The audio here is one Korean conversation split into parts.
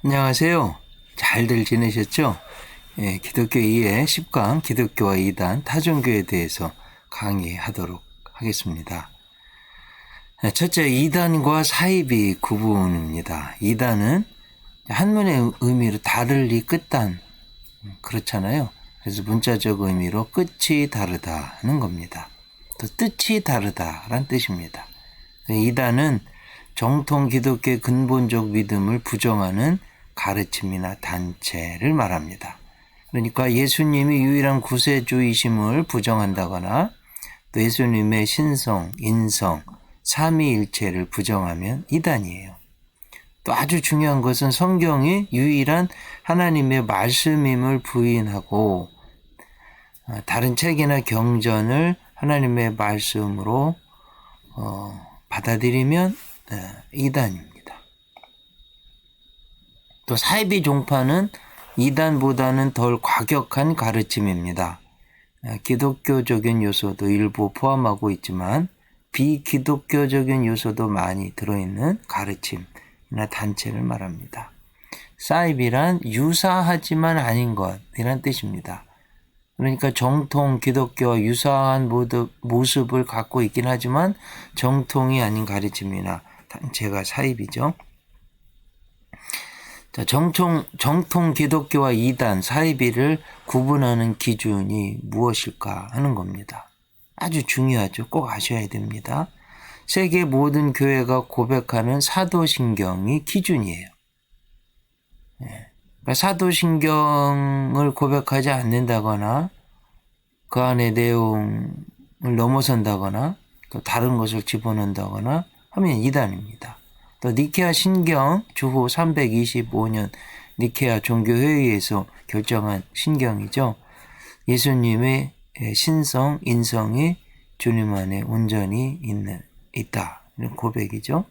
안녕하세요. 잘들 지내셨죠? 기독교 2의 10강 기독교와 이단 타종교에 대해서 강의하도록 하겠습니다. 첫째, 이단과 사이비 구분입니다. 이단은 한문의 의미로 다르리 끝단, 그렇잖아요. 그래서 문자적 의미로 끝이 다르다는 겁니다. 또 뜻이 다르다란 뜻입니다. 이단은 정통 기독교의 근본적 믿음을 부정하는 가르침이나 단체를 말합니다. 그러니까 예수님이 유일한 구세주이심을 부정한다거나 또 예수님의 신성, 인성, 삼위일체를 부정하면 이단이에요. 또 아주 중요한 것은 성경이 유일한 하나님의 말씀임을 부인하고 다른 책이나 경전을 하나님의 말씀으로 받아들이면 이단입니다. 또 사이비 종파는 이단보다는 덜 과격한 가르침입니다. 기독교적인 요소도 일부 포함하고 있지만 비기독교적인 요소도 많이 들어있는 가르침이나 단체를 말합니다. 사이비란 유사하지만 아닌 것이란 뜻입니다. 그러니까 정통 기독교와 유사한 모습을 갖고 있긴 하지만 정통이 아닌 가르침이나 단체가 사이비죠. 자, 정통 기독교와 이단, 사이비를 구분하는 기준이 무엇일까 하는 겁니다. 아주 중요하죠. 꼭 아셔야 됩니다. 세계 모든 교회가 고백하는 사도신경이 기준이에요. 그러니까 사도신경을 고백하지 않는다거나 그 안의 내용을 넘어선다거나 또 다른 것을 집어넣는다거나 하면 이단입니다. 또 니케아 신경 주후 325년 니케아 종교회의에서 결정한 신경이죠. 예수님의 신성, 인성이 주님 안에 온전히 있다. 이런 고백이죠.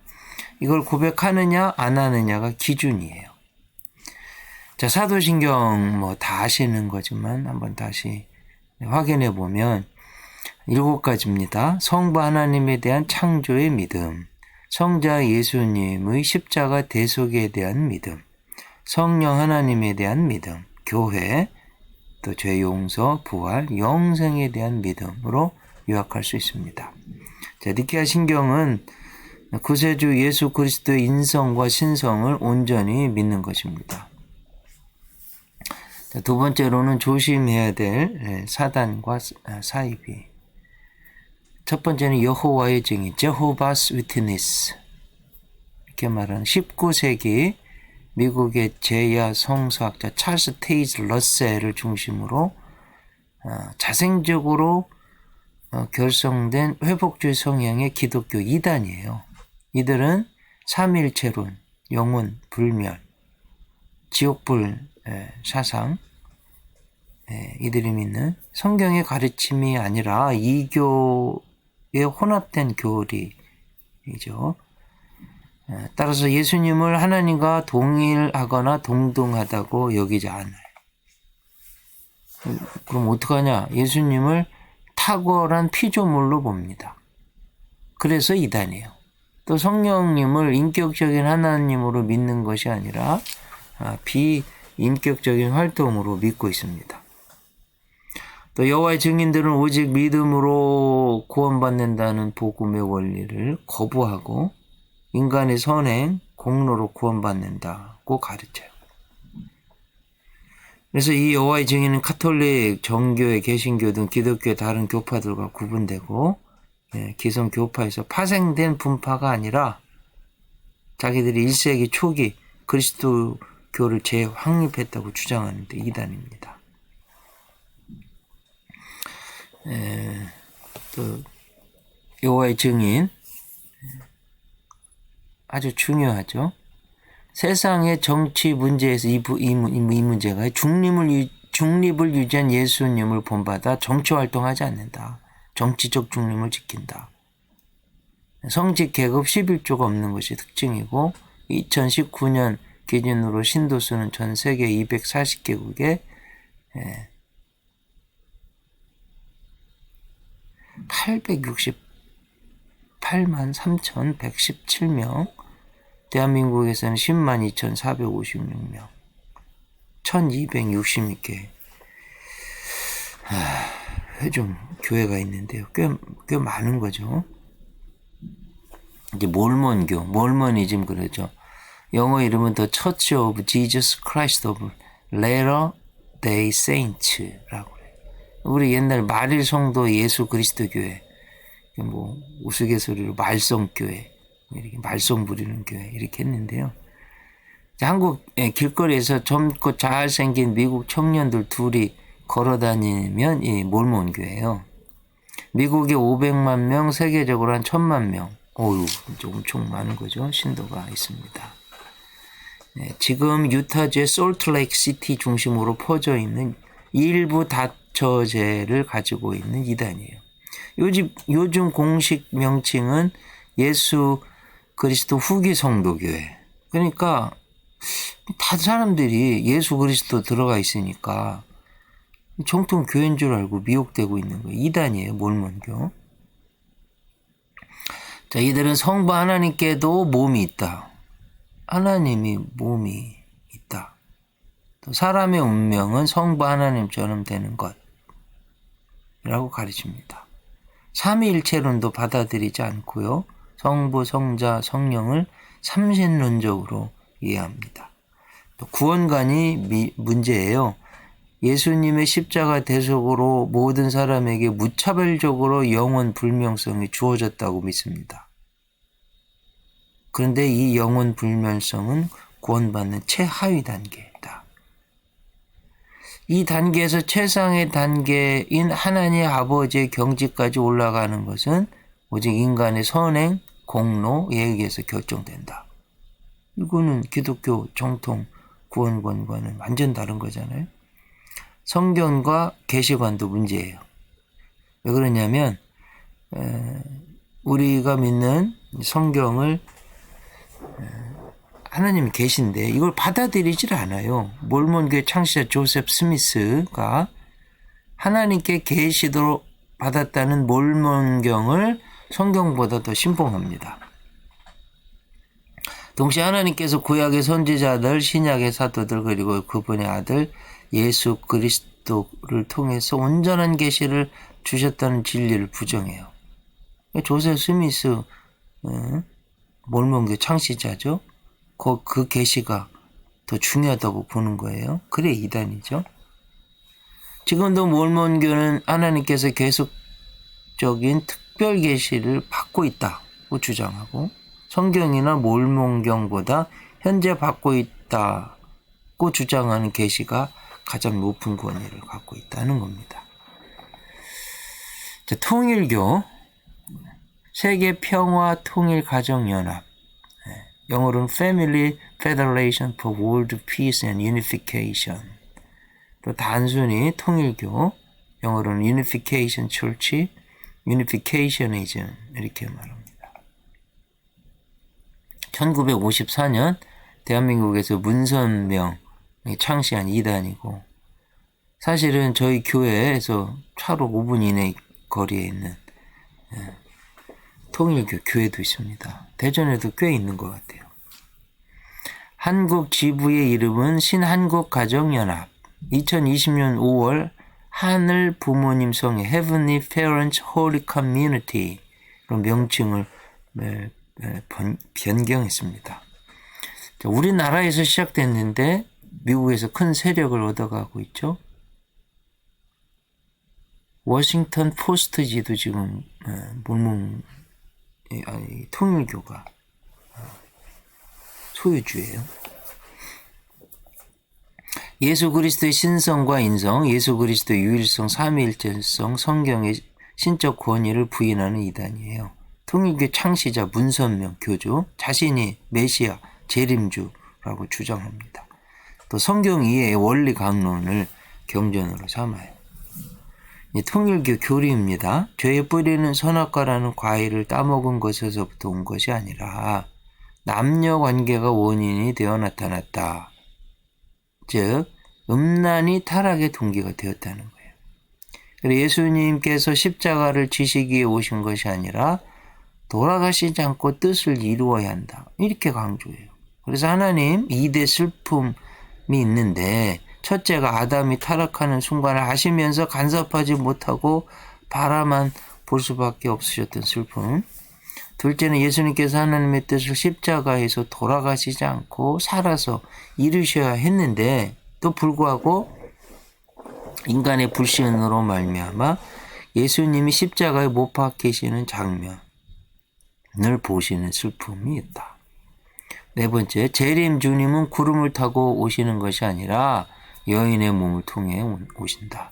이걸 고백하느냐 안 하느냐가 기준이에요. 자, 사도신경 뭐 다 아시는 거지만 한번 다시 확인해 보면 7가지입니다. 성부 하나님에 대한 창조의 믿음, 성자 예수님의 십자가 대속에 대한 믿음, 성령 하나님에 대한 믿음, 교회, 또 죄 용서, 부활, 영생에 대한 믿음으로 요약할 수 있습니다. 자, 니케아 신경은 구세주 예수 그리스도의 인성과 신성을 온전히 믿는 것입니다. 자, 두 번째로는 조심해야 될 사단과 사이비. 첫 번째는 여호와의 증인, Jehovah's Witness. 이렇게 말하는 19세기 미국의 제야 성서학자 찰스 테이즈 러셀을 중심으로 자생적으로 결성된 회복주의 성향의 기독교 이단이에요. 이들은 삼일체론, 영혼, 불멸, 지옥불 사상, 이들이 믿는 성경의 가르침이 아니라 이교의 혼합된 교리이죠. 따라서 예수님을 하나님과 동일하거나 동등하다고 여기지 않아요. 그럼 어떡하냐? 예수님을 탁월한 피조물로 봅니다. 그래서 이단이에요. 또 성령님을 인격적인 하나님으로 믿는 것이 아니라 비인격적인 활동으로 믿고 있습니다. 또 여호와의 증인들은 오직 믿음으로 구원받는다는 복음의 원리를 거부하고 인간의 선행, 공로로 구원받는다고 가르쳐요. 그래서 이 여호와의 증인은 카톨릭, 정교회, 개신교 등 기독교의 다른 교파들과 구분되고 기성 교파에서 파생된 분파가 아니라 자기들이 1세기 초기 그리스도교를 재확립했다고 주장하는데 이단입니다. 또 여호와의 증인 아주 중요하죠. 세상의 정치 문제에서 이 문제가 중립을 유지한 예수님을 본받아 정치 활동하지 않는다. 정치적 중립을 지킨다. 성직 계급 11조가 없는 것이 특징이고 2019년 기준으로 신도수는 전 세계 240개국에 868만 3,117명 대한민국에서는 102,456명, 1266개 회중 교회가 있는데요. 꽤 많은 거죠. 이제 몰모니즘 그러죠. 영어 이름은 The Church of Jesus Christ of Latter-day Saints라고 그래요. 우리 옛날 말일 성도 예수 그리스도 교회, 뭐 우스갯소리로 말썽교회, 이렇게 말썽 부리는 교회 이렇게 했는데요. 한국 길거리에서 젊고 잘생긴 미국 청년들 둘이 걸어다니면 이 몰몬교회예요. 미국에 500만 명, 세계적으로 한 1000만 명. 어휴, 엄청 많은 거죠. 신도가 있습니다. 지금 유타주의 솔트레이크 시티 중심으로 퍼져 있는 일부 다처제를 가지고 있는 이단이에요. 요즘 공식 명칭은 예수 그리스도 후기 성도교회. 그러니까 다 사람들이 예수 그리스도 들어가 있으니까 정통 교회인 줄 알고 미혹되고 있는 거예요. 이단이에요. 몰몬교. 자, 이들은 성부 하나님께도 몸이 있다. 하나님이 몸이 있다. 또 사람의 운명은 성부 하나님처럼 되는 것이라고 가르칩니다. 삼위일체론도 받아들이지 않고요. 성부, 성자, 성령을 삼신론적으로 이해합니다. 또 구원관이 문제예요. 예수님의 십자가 대속으로 모든 사람에게 무차별적으로 영원 불명성이 주어졌다고 믿습니다. 그런데 이 영원 불멸성은 구원받는 최하위 단계이다. 이 단계에서 최상의 단계인 하나님 아버지의 경지까지 올라가는 것은 오직 인간의 선행, 공로에 의해서 결정된다. 이거는 기독교 정통 구원관과는 완전 다른 거잖아요. 성경과 계시관도 문제예요. 왜 그러냐면 우리가 믿는 성경을 하나님이 계신데 이걸 받아들이질 않아요. 몰몬교회 창시자 조셉 스미스가 하나님께 계시도록 받았다는 몰몬경을 성경보다 더 신봉합니다. 동시에 하나님께서 구약의 선지자들, 신약의 사도들 그리고 그분의 아들 예수 그리스도를 통해서 온전한 계시를 주셨다는 진리를 부정해요. 조셉 스미스 몰몬교 창시자죠. 그 계시가 더 중요하다고 보는 거예요. 그래 이단이죠. 지금도 몰몬교는 하나님께서 계속적인 특별 계시를 받고 있다고 주장하고 성경이나 몰몬경보다 현재 받고 있다고 주장하는 계시가 가장 높은 권위를 갖고 있다는 겁니다. 자, 통일교, 세계 평화 통일 가정 연합, 영어로는 Family Federation for World Peace and Unification. 또 단순히 통일교, 영어로는 Unification Church, Unificationism 이렇게 말합니다. 1954년 대한민국에서 문선명 창시한 이단이고 사실은 저희 교회에서 차로 5분 이내 거리에 있는 통일교 교회도 있습니다. 대전에도 꽤 있는 것 같아요. 한국 지부의 이름은 신한국가정연합. 2020년 5월 하늘 부모님 성회 Heavenly Parents Holy Community로 명칭을 변경했습니다. 우리나라에서 시작됐는데 미국에서 큰 세력을 얻어가고 있죠. 워싱턴 포스트지도 지금 통일교가 소유주예요. 예수 그리스도의 신성과 인성, 예수 그리스도의 유일성, 삼위일체성, 성경의 신적 권위를 부인하는 이단이에요. 통일교 창시자 문선명 교주 자신이 메시아 재림주라고 주장합니다. 또 성경 이해의 원리 강론을 경전으로 삼아요. 통일교 교리입니다. 죄의 뿌리는 선악과라는 과일을 따먹은 것에서부터 온 것이 아니라 남녀 관계가 원인이 되어 나타났다. 즉 음란이 타락의 동기가 되었다는 거예요. 예수님께서 십자가를 지시기에 오신 것이 아니라 돌아가시지 않고 뜻을 이루어야 한다. 이렇게 강조해요. 그래서 하나님 2대 슬픔이 있는데 첫째가 아담이 타락하는 순간을 아시면서 간섭하지 못하고 바라만 볼 수밖에 없으셨던 슬픔. 둘째는 예수님께서 하나님의 뜻을 십자가에서 돌아가시지 않고 살아서 이루셔야 했는데 또 불구하고 인간의 불신으로 말미암아 예수님이 십자가에 못 박히시는 장면을 보시는 슬픔이 있다. 네 번째, 재림 주님은 구름을 타고 오시는 것이 아니라 여인의 몸을 통해 오신다.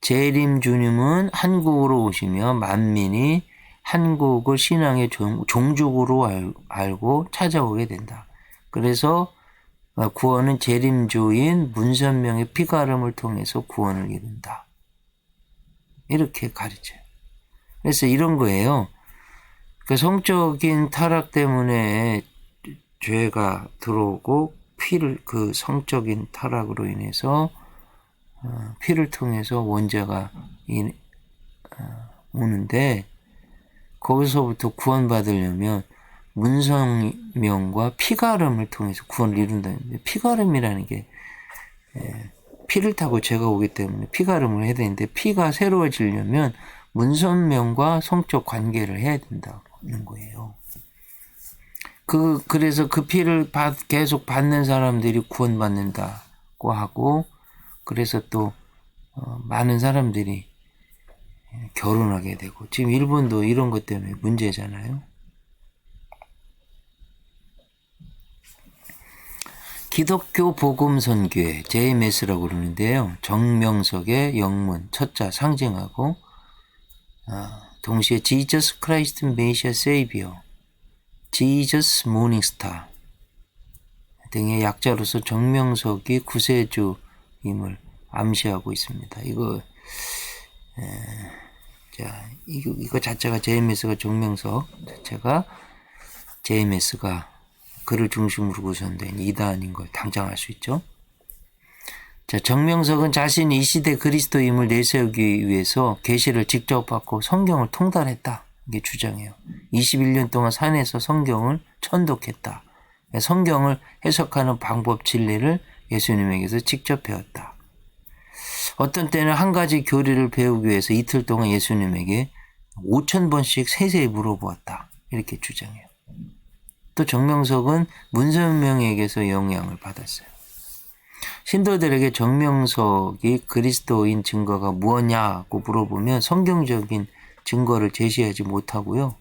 재림 주님은 한국으로 오시며 만민이 한국을 신앙의 종족으로 알고 찾아오게 된다. 그래서 구원은 재림주인 문선명의 피가름을 통해서 구원을 이룬다. 이렇게 가르쳐요. 그래서 이런 거예요. 그 성적인 타락 때문에 죄가 들어오고 그 성적인 타락으로 인해서 피를 통해서 원죄가 오는데 거기서부터 구원받으려면 문성명과 피가름을 통해서 구원을 이룬다는데 피가름이라는 게 피를 타고 죄가 오기 때문에 피가름을 해야 되는데 피가 새로워지려면 문선명과 성적 관계를 해야 된다는 거예요. 그래서 그 피를 계속 받는 사람들이 구원받는다고 하고 그래서 또 많은 사람들이 결혼하게 되고 지금 일본도 이런 것 때문에 문제잖아요. 기독교 복음선교회 JMS라고 그러는데요. 정명석의 영문 첫자 상징하고 동시에 Jesus Christ Messiah Savior, Jesus Morning Star 등의 약자로서 정명석이 구세주임을 암시하고 있습니다. 이거 자체가 JMS가 정명석 자체가 JMS가 그를 중심으로 구성된 이단인 걸 당장 알 수 있죠. 자, 정명석은 자신이 이 시대 그리스도임을 내세우기 위해서 계시를 직접 받고 성경을 통달했다. 이게 주장해요. 21년 동안 산에서 성경을 천독했다. 성경을 해석하는 방법 진리를 예수님에게서 직접 배웠다. 어떤 때는 한 가지 교리를 배우기 위해서 이틀 동안 예수님에게 5,000번씩 세세히 물어보았다. 이렇게 주장해요. 또 정명석은 문선명에게서 영향을 받았어요. 신도들에게 정명석이 그리스도인 증거가 무엇냐고 물어보면 성경적인 증거를 제시하지 못하고요.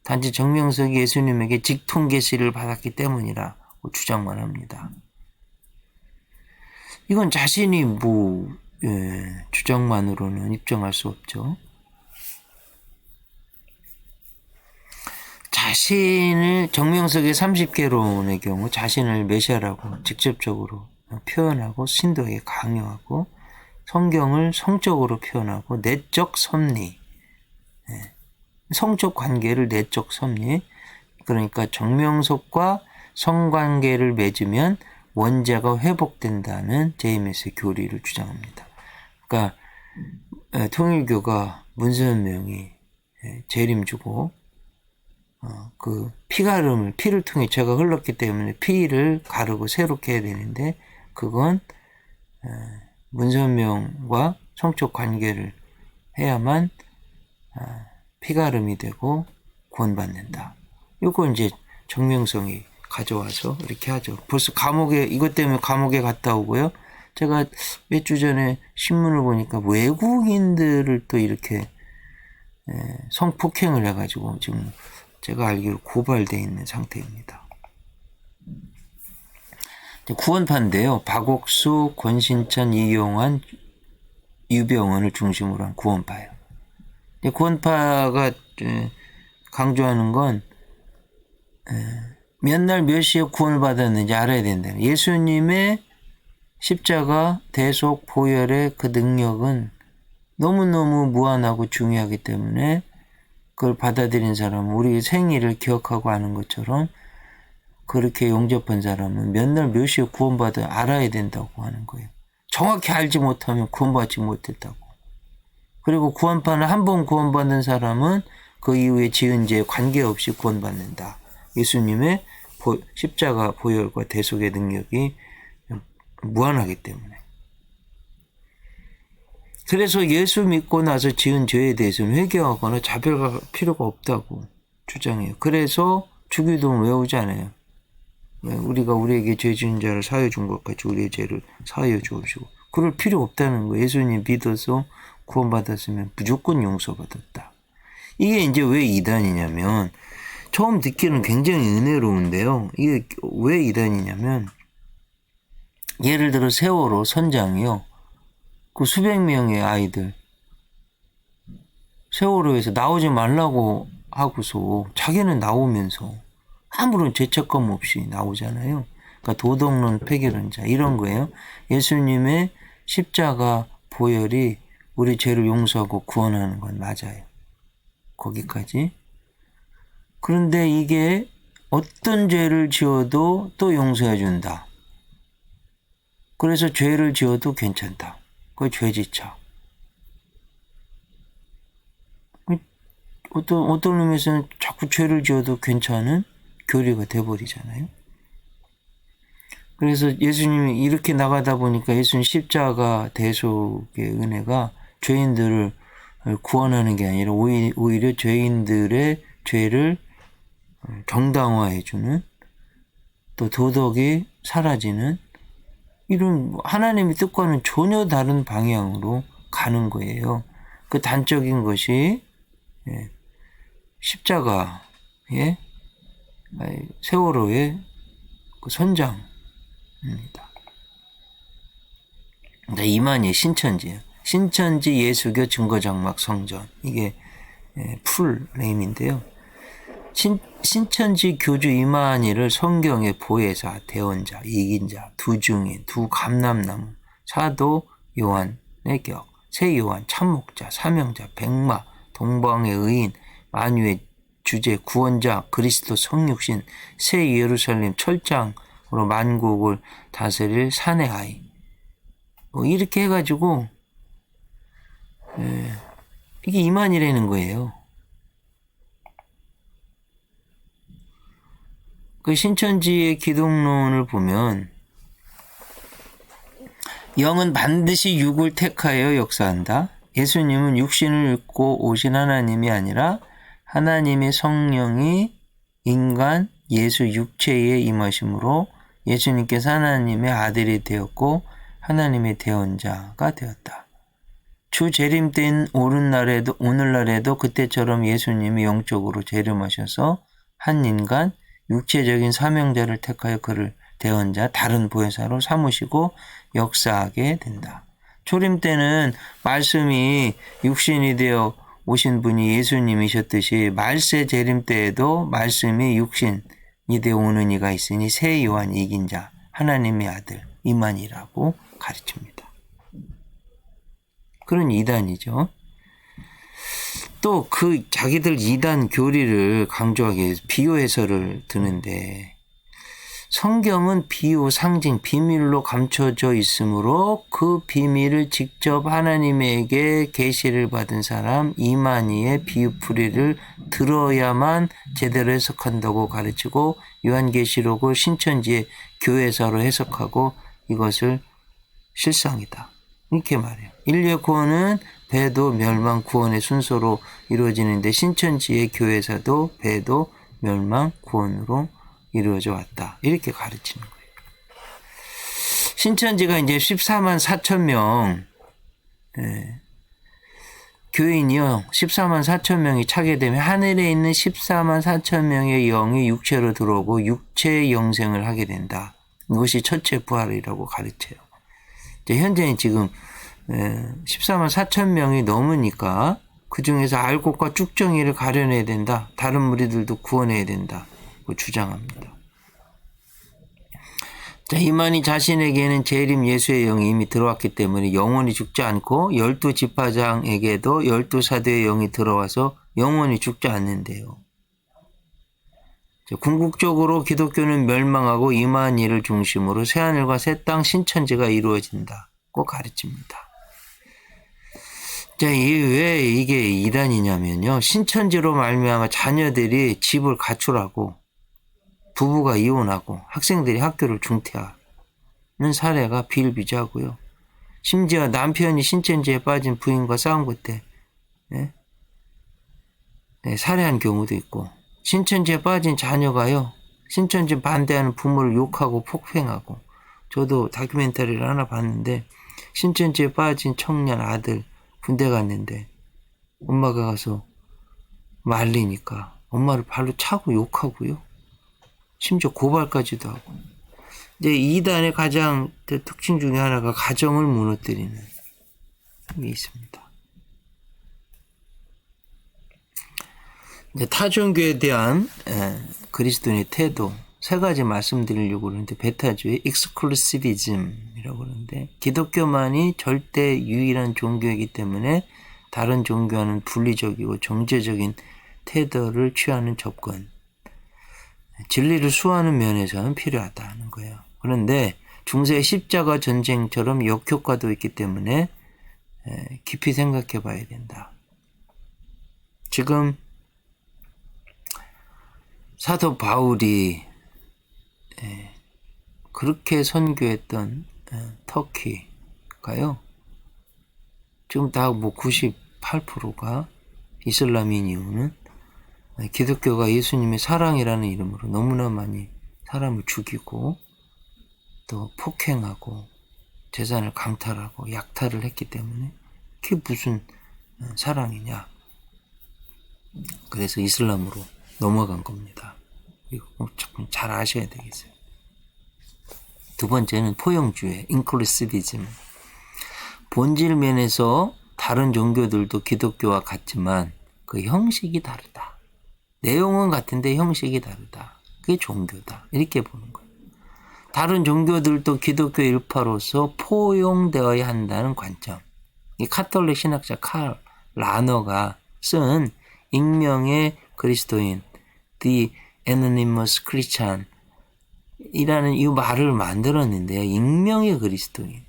단지 정명석이 예수님에게 직통계시를 받았기 때문이라고 주장만 합니다. 이건 자신이 주장만으로는 입증할 수 없죠. 정명석의 30개론의 경우 자신을 메시아라고 직접적으로 표현하고 신도에게 강요하고 성경을 성적으로 표현하고 내적 섭리, 성적 관계를 내적 섭리, 그러니까 정명석과 성관계를 맺으면 원죄가 회복된다는 JMS의 교리를 주장합니다. 그러니까 통일교가 문선명이 재림주고 그 피를 통해 죄가 흘렀기 때문에 피를 가르고 새롭게 해야 되는데 그건 문선명과 성적 관계를 해야만 피가름이 되고 구원받는다. 이거 이제 정명성이 가져와서 이렇게 하죠. 벌써 이것 때문에 감옥에 갔다 오고요. 제가 몇 주 전에 신문을 보니까 외국인들을 또 이렇게 성폭행을 해가지고 지금 제가 알기로 고발되어 있는 상태입니다. 구원파인데요. 박옥수, 권신찬, 이용환, 유병헌을 중심으로 한 구원파예요. 구원파가 강조하는 건 몇 날 몇 시에 구원을 받았는지 알아야 된다. 예수님의 십자가, 대속, 보혈의 그 능력은 너무너무 무한하고 중요하기 때문에 그걸 받아들인 사람은 우리 생일을 기억하고 아는 것처럼 그렇게 용접한 사람은 몇 날 몇 시에 구원받아 알아야 된다고 하는 거예요. 정확히 알지 못하면 구원받지 못했다고. 그리고 구원파는 한 번 구원받는 사람은 그 이후에 지은 죄에 관계없이 구원받는다. 예수님의 십자가 보혈과 대속의 능력이 무한하기 때문에. 그래서 예수 믿고 나서 지은 죄에 대해서는 회개하거나 자백할 필요가 없다고 주장해요. 그래서 주기도문 외우잖아요. 우리가 우리에게 죄 지은 자를 사하여 준 것 같이 우리의 죄를 사하여 주옵시고. 그럴 필요 없다는 거예요. 예수님 믿어서 구원받았으면 무조건 용서받았다. 이게 이제 왜 이단이냐면, 처음 듣기는 굉장히 은혜로운데요. 이게 왜 이단이냐면, 예를 들어 세월호 선장이요. 그 수백 명의 아이들 세월호에서 나오지 말라고 하고서 자기는 나오면서 아무런 죄책감 없이 나오잖아요. 그러니까 도덕론 폐결론자 이런 거예요. 예수님의 십자가 보혈이 우리 죄를 용서하고 구원하는 건 맞아요. 거기까지. 그런데 이게 어떤 죄를 지어도 또 용서해 준다. 그래서 죄를 지어도 괜찮다. 그게 죄지차. 어떤 의미에서는 자꾸 죄를 지어도 괜찮은 교리가 돼버리잖아요. 그래서 예수님이 이렇게 나가다 보니까 예수님 십자가 대속의 은혜가 죄인들을 구원하는 게 아니라 오히려 죄인들의 죄를 정당화해주는, 또 도덕이 사라지는 이런 하나님의 뜻과는 전혀 다른 방향으로 가는 거예요. 그 단적인 것이 십자가의 세월호의 그 선장입니다. 이만희 신천지예요. 신천지 예수교 증거장막 성전, 이게 풀 네임인데요. 신천지 교주 이만희를 성경의 보혜사, 대언자, 이긴자, 두중인, 두 감람나무, 사도 요한의 격, 새 요한, 참목자, 사명자, 백마, 동방의 의인, 만유의 주제, 구원자, 그리스도 성육신, 새 예루살렘 철장으로 만국을 다스릴 산의 아이, 이렇게 해가지고 이게 이만희라는 거예요. 그 신천지의 기독론을 보면 영은 반드시 육을 택하여 역사한다. 예수님은 육신을 입고 오신 하나님이 아니라 하나님의 성령이 인간 예수 육체에 임하심으로 예수님께서 하나님의 아들이 되었고 하나님의 대언자가 되었다. 주 재림 때인 오늘날에도 그때처럼 예수님이 영적으로 재림하셔서 한 인간 육체적인 사명자를 택하여 그를 대언자, 다른 보혜사로 삼으시고 역사하게 된다. 초림 때는 말씀이 육신이 되어 오신 분이 예수님이셨듯이 말세 재림 때에도 말씀이 육신이 되어 오는 이가 있으니 새 요한 이긴 자, 하나님의 아들 이만희라고 가르칩니다. 그런 이단이죠. 또 그 자기들 이단 교리를 강조하기 위해서 비유 해설을 드는데, 성경은 비유, 상징, 비밀로 감춰져 있으므로 그 비밀을 직접 하나님에게 계시를 받은 사람 이만희의 비유풀이를 들어야만 제대로 해석한다고 가르치고, 요한계시록을 신천지의 교회사로 해석하고 이것을 실상이다, 이렇게 말해요. 인류의 구원은 배도 멸망 구원의 순서로 이루어지는데 신천지의 교회사도 배도 멸망 구원으로 이루어져 왔다, 이렇게 가르치는 거예요. 신천지가 이제 14만 4천 명 교인이요, 14만 4천 명이 차게 되면 하늘에 있는 14만 4천 명의 영이 육체로 들어오고 육체의 영생을 하게 된다. 이것이 첫째 부활이라고 가르쳐요. 이제 현재는 지금 14만 4천 명이 넘으니까 그 중에서 알곡과 쭉정이를 가려내야 된다. 다른 무리들도 구원해야 된다. 주장합니다. 자, 이만희 자신에게는 재림 예수의 영이 이미 들어왔기 때문에 영원히 죽지 않고 12지파장에게도 12사도의 영이 들어와서 영원히 죽지 않는데요. 자, 궁극적으로 기독교는 멸망하고 이만희를 중심으로 새하늘과 새 땅 신천지가 이루어진다고 가르칩니다. 자, 왜 이게 이단이냐면요. 신천지로 말미암아 자녀들이 집을 가출하고 부부가 이혼하고 학생들이 학교를 중퇴하는 사례가 비일비재하고요. 심지어 남편이 신천지에 빠진 부인과 싸운 것 때 살해한 경우도 있고, 신천지에 빠진 자녀가요, 신천지 반대하는 부모를 욕하고 폭행하고, 저도 다큐멘터리를 하나 봤는데 신천지에 빠진 청년 아들 군대 갔는데 엄마가 가서 말리니까 엄마를 발로 차고 욕하고요. 심지어 고발까지도 하고. 이제 이단의 가장 특징 중에 하나가 가정을 무너뜨리는 게 있습니다. 이제 타종교에 대한 그리스도인의 태도 세 가지 말씀드리려고 그러는데, 베타주의 익스클루시비즘이라고 그러는데, 기독교만이 절대 유일한 종교이기 때문에 다른 종교와는 분리적이고 정제적인 태도를 취하는 접근, 진리를 수호하는 면에서는 필요하다는 거예요. 그런데 중세 십자가 전쟁처럼 역효과도 있기 때문에 깊이 생각해 봐야 된다. 지금 사도 바울이 그렇게 선교했던 터키가요, 지금 다 98%가 이슬람인 이유는 기독교가 예수님의 사랑이라는 이름으로 너무나 많이 사람을 죽이고 또 폭행하고 재산을 강탈하고 약탈을 했기 때문에 그게 무슨 사랑이냐. 그래서 이슬람으로 넘어간 겁니다. 이거 잘 아셔야 되겠어요. 두 번째는 포용주의, 인클루시비즘. 본질 면에서 다른 종교들도 기독교와 같지만 그 형식이 다르다. 내용은 같은데 형식이 다르다. 그게 종교다. 이렇게 보는 거예요. 다른 종교들도 기독교 일파로서 포용되어야 한다는 관점. 이 카톨릭 신학자 칼 라너가 쓴 익명의 그리스도인, The Anonymous Christian 이라는 이 말을 만들었는데, 익명의 그리스도인.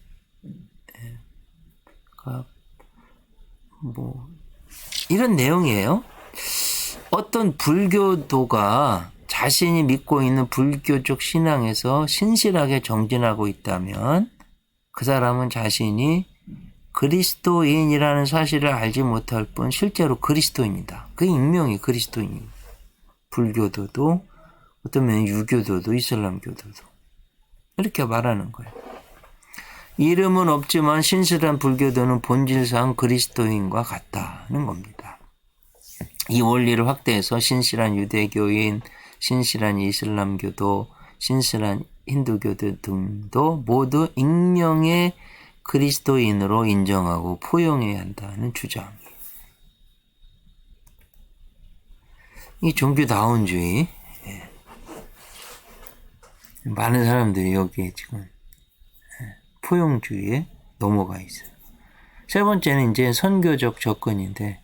이런 내용이에요. 어떤 불교도가 자신이 믿고 있는 불교적 신앙에서 신실하게 정진하고 있다면 그 사람은 자신이 그리스도인이라는 사실을 알지 못할 뿐 실제로 그리스도인이다. 그 익명이 그리스도인입니다. 불교도도, 어떤 면에 유교도도, 이슬람교도도 이렇게 말하는 거예요. 이름은 없지만 신실한 불교도는 본질상 그리스도인과 같다는 겁니다. 이 원리를 확대해서 신실한 유대교인, 신실한 이슬람교도, 신실한 힌두교도 등도 모두 익명의 그리스도인으로 인정하고 포용해야 한다는 주장이에요. 이 종교다운주의, 많은 사람들이 여기에 지금 포용주의에 넘어가 있어요. 세 번째는 이제 선교적 접근인데,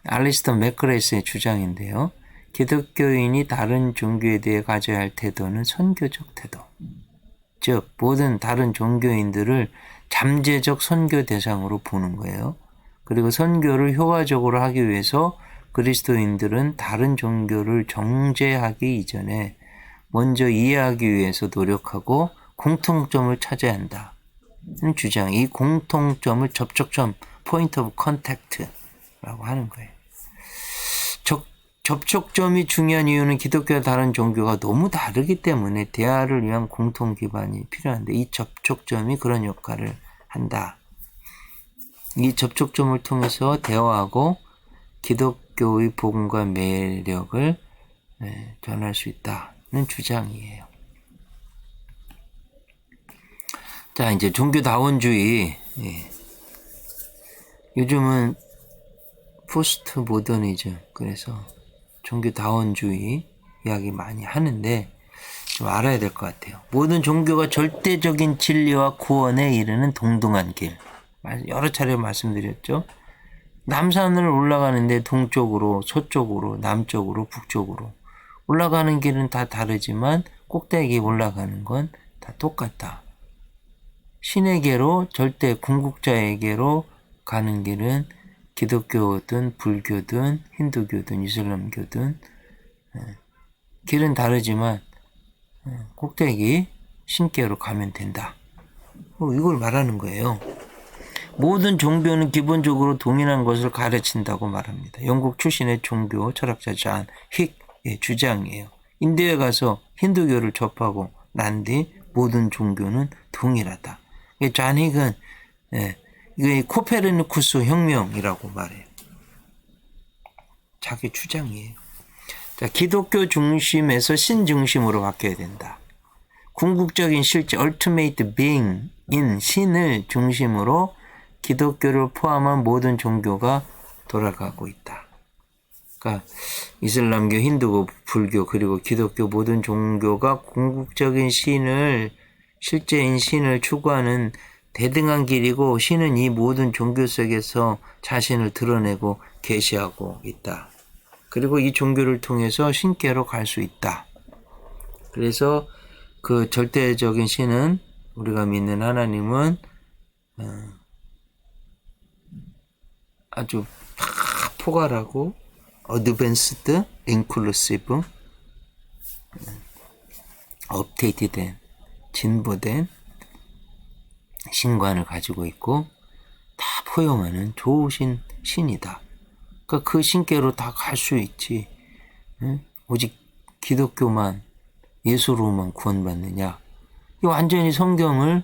알리스터 맥그레스의 주장인데요. 기독교인이 다른 종교에 대해 가져야 할 태도는 선교적 태도. 즉, 모든 다른 종교인들을 잠재적 선교 대상으로 보는 거예요. 그리고 선교를 효과적으로 하기 위해서 그리스도인들은 다른 종교를 정죄하기 이전에 먼저 이해하기 위해서 노력하고 공통점을 찾아야 한다는 주장. 이 공통점을 접촉점, 포인트 오브 컨택트라고 하는 거예요. 접촉점이 중요한 이유는 기독교와 다른 종교가 너무 다르기 때문에 대화를 위한 공통 기반이 필요한데, 이 접촉점이 그런 역할을 한다. 이 접촉점을 통해서 대화하고 기독교의 복음과 매력을 전할 수 있다는 주장이에요. 자, 이제 종교다원주의. 요즘은 포스트 모더니즘, 그래서 종교다원주의 이야기 많이 하는데 좀 알아야 될 것 같아요. 모든 종교가 절대적인 진리와 구원에 이르는 동등한 길. 여러 차례 말씀드렸죠. 남산을 올라가는데 동쪽으로, 서쪽으로, 남쪽으로, 북쪽으로 올라가는 길은 다 다르지만 꼭대기에 올라가는 건 다 똑같다. 신에게로, 절대 궁극자에게로 가는 길은 기독교든 불교든 힌두교든 이슬람교든 길은 다르지만 꼭대기 신께로 가면 된다. 이걸 말하는 거예요. 모든 종교는 기본적으로 동일한 것을 가르친다고 말합니다. 영국 출신의 종교 철학자 잔 힉의 주장이에요. 인도에 가서 힌두교를 접하고 난 뒤 모든 종교는 동일하다. 잔 힉은 이게 코페르니쿠스 혁명이라고 말해요. 자기 주장이에요. 자, 기독교 중심에서 신 중심으로 바뀌어야 된다. 궁극적인 실제 ultimate being인 신을 중심으로 기독교를 포함한 모든 종교가 돌아가고 있다. 그러니까 이슬람교, 힌두교, 불교 그리고 기독교 모든 종교가 궁극적인 신을 실제인 신을 추구하는 대등한 길이고 신은 이 모든 종교 속에서 자신을 드러내고 계시하고 있다. 그리고 이 종교를 통해서 신께로 갈 수 있다. 그래서 그 절대적인 신은 우리가 믿는 하나님은 아주 포괄하고 어드밴스드, 인클루시브, 업데이트된, 진보된 신관을 가지고 있고 다 포용하는 좋으신 신이다. 그러니까 그 신께로 다 갈 수 있지. 오직 기독교만 예수로만 구원받느냐. 이 완전히 성경을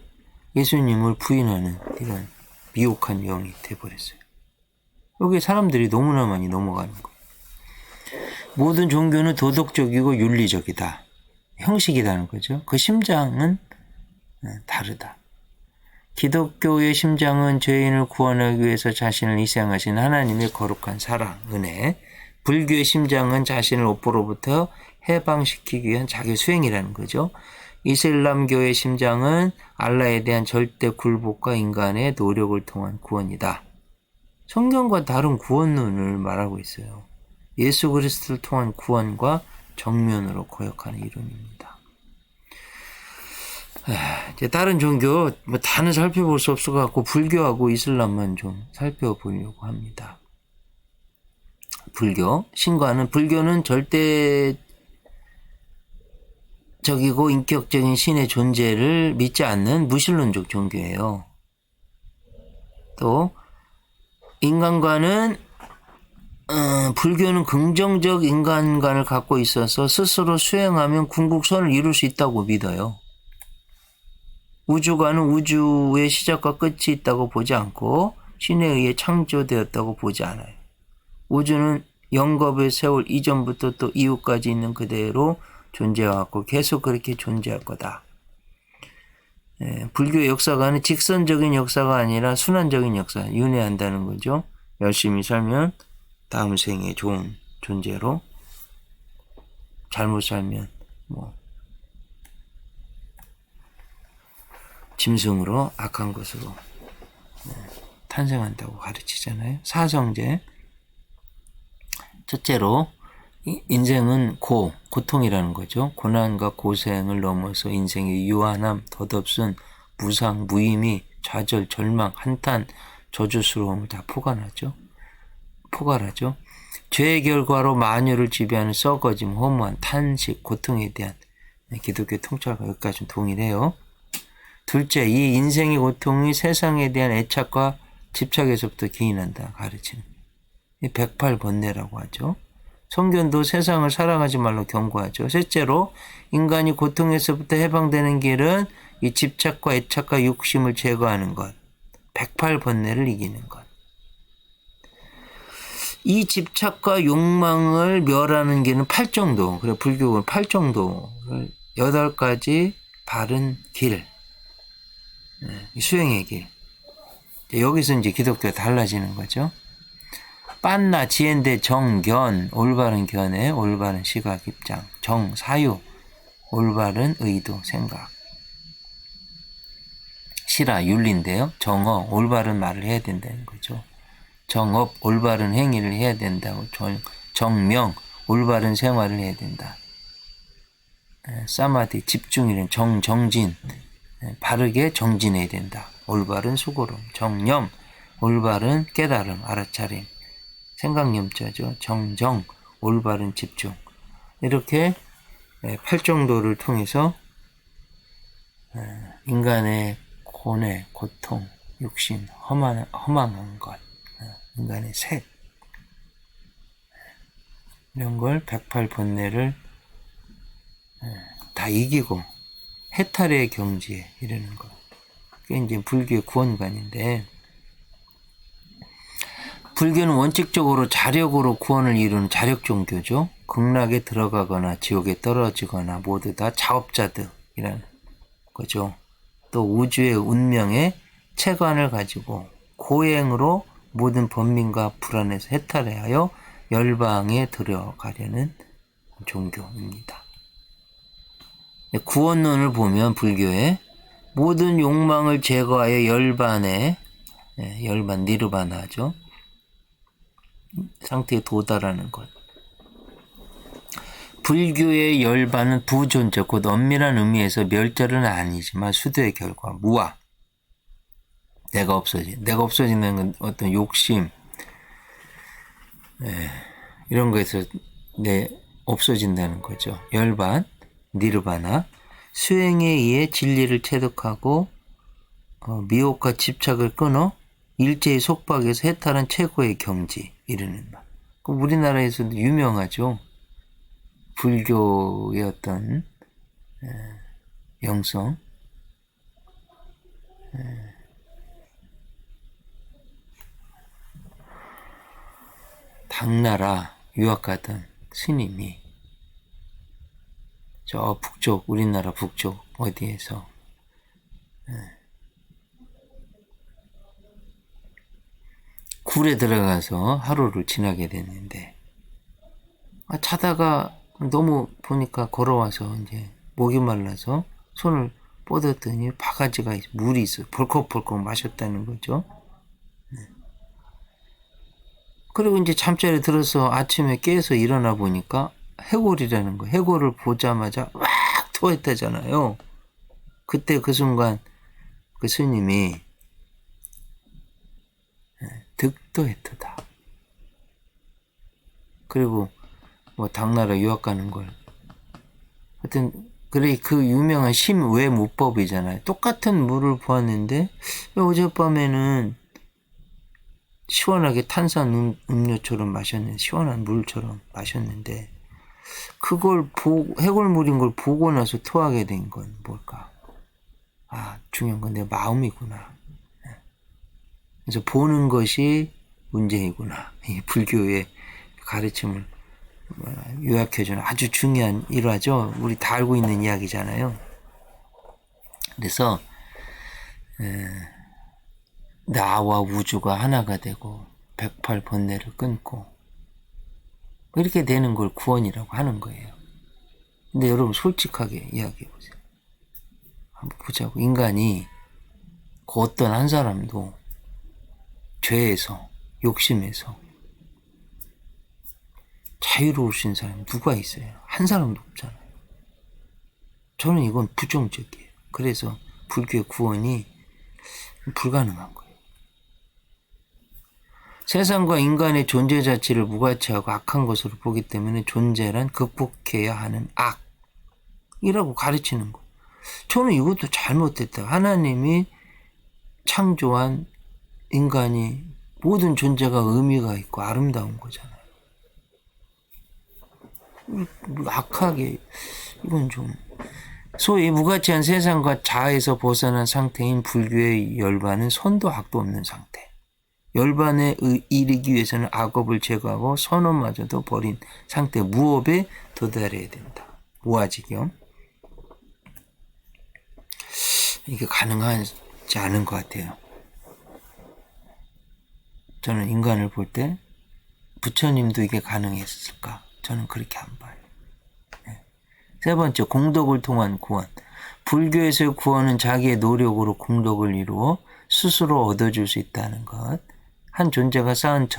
예수님을 부인하는 이런 미혹한 영이 돼버렸어요. 여기 사람들이 너무나 많이 넘어가는 거예요. 모든 종교는 도덕적이고 윤리적이다. 형식이라는 거죠. 그 심장은 다르다. 기독교의 심장은 죄인을 구원하기 위해서 자신을 희생하신 하나님의 거룩한 사랑, 은혜. 불교의 심장은 자신을 업보로부터 해방시키기 위한 자기 수행이라는 거죠. 이슬람교의 심장은 알라에 대한 절대 굴복과 인간의 노력을 통한 구원이다. 성경과 다른 구원론을 말하고 있어요. 예수 그리스도를 통한 구원과 정면으로 거역하는 이론입니다. 이제 다른 종교 다는 살펴볼 수 없어 갖고 불교하고 이슬람만 좀 살펴보려고 합니다. 불교 신과는 불교는 절대적이고 인격적인 신의 존재를 믿지 않는 무신론적 종교예요. 또 인간관은 불교는 긍정적 인간관을 갖고 있어서 스스로 수행하면 궁극선을 이룰 수 있다고 믿어요. 우주관은 우주의 시작과 끝이 있다고 보지 않고 신에 의해 창조되었다고 보지 않아요. 우주는 영겁의 세월 이전부터 또 이후까지 있는 그대로 존재해왔고 계속 그렇게 존재할 거다. 불교의 역사관은 직선적인 역사가 아니라 순환적인 역사, 윤회한다는 거죠. 열심히 살면 다음 생에 좋은 존재로, 잘못 살면 짐승으로 악한 것으로 탄생한다고 가르치잖아요. 사성제. 첫째로 인생은 고통이라는 거죠. 고난과 고생을 넘어서 인생의 유한함, 덧없음, 무상, 무의미, 좌절, 절망, 한탄, 저주스러움을 다 포괄하죠. 죄의 결과로 만유를 지배하는 썩어짐, 허무한, 탄식, 고통에 대한 기독교 통찰과 여기까지 동일해요. 둘째, 이 인생의 고통이 세상에 대한 애착과 집착에서부터 기인한다 가르치는 108번뇌라고 하죠. 성경도 세상을 사랑하지 말로 경고하죠. 셋째로 인간이 고통에서부터 해방되는 길은 이 집착과 애착과 욕심을 제거하는 것, 108번뇌를 이기는 것. 이 집착과 욕망을 멸하는 길은 8정도, 그래 불교는 8정도를 8가지 바른 길, 수행의 길. 여기서 이제 기독교가 달라지는 거죠. 빤나, 지엔데, 정견, 올바른 견해, 올바른 시각, 입장, 정, 사유, 올바른 의도, 생각. 시라, 윤리인데요. 정어, 올바른 말을 해야 된다는 거죠. 정업, 올바른 행위를 해야 된다고. 정명, 올바른 생활을 해야 된다. 사마디, 집중이란 정진, 바르게 정진해야 된다. 올바른 수고로. 정념, 올바른 깨달음, 알아차림, 생각염자죠. 정정, 올바른 집중. 이렇게 8정도를 통해서 인간의 고뇌, 고통, 육신, 허망한 것, 인간의 색, 이런 걸 108번뇌를 다 이기고 해탈의 경지에 이르는 것. 그게 이제 불교의 구원관인데, 불교는 원칙적으로 자력으로 구원을 이루는 자력 종교죠. 극락에 들어가거나 지옥에 떨어지거나 모두 다 자업자득이라는 거죠. 또 우주의 운명에 체관을 가지고 고행으로 모든 번민과 불안에서 해탈하여 열방에 들어가려는 종교입니다. 구원론을 보면 불교의 모든 욕망을 제거하여 열반 니르바나죠. 상태에 도달하는 것. 불교의 열반은 부존재, 곧 엄밀한 의미에서 멸절은 아니지만 수도의 결과, 무아. 내가 없어진다는 건 어떤 욕심, 이런 거에서 없어진다는 거죠. 열반, 니르바나. 수행에 의해 진리를 체득하고 미혹과 집착을 끊어 일제의 속박에서 해탈한 최고의 경지 이르는 말. 우리나라에서도 유명하죠. 불교의 어떤 영성, 당나라 유학 가던 스님이 저 북쪽, 우리나라 북쪽 어디에서 굴에 들어가서 하루를 지나게 됐는데, 자다가 너무 보니까 걸어와서 이제 목이 말라서 손을 뻗었더니 바가지가 물이 있어 벌컥벌컥 마셨다는 거죠. 그리고 이제 잠자리에 들어서 아침에 깨서 일어나 보니까 해골이라는 거. 해골을 보자마자 막 토했다잖아요. 그때 그 순간 그 스님이 득도했다. 그리고 뭐 당나라 유학 가는 걸. 하여튼 그래 그 유명한 심외무법이잖아요. 똑같은 물을 보았는데 어젯밤에는 시원하게 탄산 음료처럼 마셨는데, 시원한 물처럼 마셨는데, 그걸 해골물인 걸 보고 나서 토하게 된 건 뭘까? 중요한 건 내 마음이구나. 그래서 보는 것이 문제이구나. 이 불교의 가르침을 요약해주는 아주 중요한 일화죠. 우리 다 알고 있는 이야기잖아요. 그래서 나와 우주가 하나가 되고 108번뇌를 끊고 이렇게 되는 걸 구원이라고 하는 거예요. 근데 여러분 솔직하게 이야기해 보세요. 한번 보자고. 인간이 그 어떤 한 사람도 죄에서, 욕심에서 자유로우신 사람 누가 있어요? 한 사람도 없잖아요. 저는 이건 부정적이에요. 그래서 불교의 구원이 불가능한 거예요. 세상과 인간의 존재 자체를 무가치하고 악한 것으로 보기 때문에 존재란 극복해야 하는 악이라고 가르치는 거예요. 저는 이것도 잘못됐다. 하나님이 창조한 인간이 모든 존재가 의미가 있고 아름다운 거잖아요. 악하게 이건 좀 소위 무가치한 세상과 자아에서 벗어난 상태인 불교의 열반은 선도 악도 없는 상태. 열반에 이르기 위해서는 악업을 제거하고 선업마저도 버린 상태 무업에 도달해야 된다. 무아지경. 이게 가능하지 않은 것 같아요. 저는 인간을 볼 때 부처님도 이게 가능했을까? 저는 그렇게 안 봐요. 세 번째, 공덕을 통한 구원. 불교에서의 구원은 자기의 노력으로 공덕을 이루어 스스로 얻어줄 수 있다는 것. 한 존재가 쌓은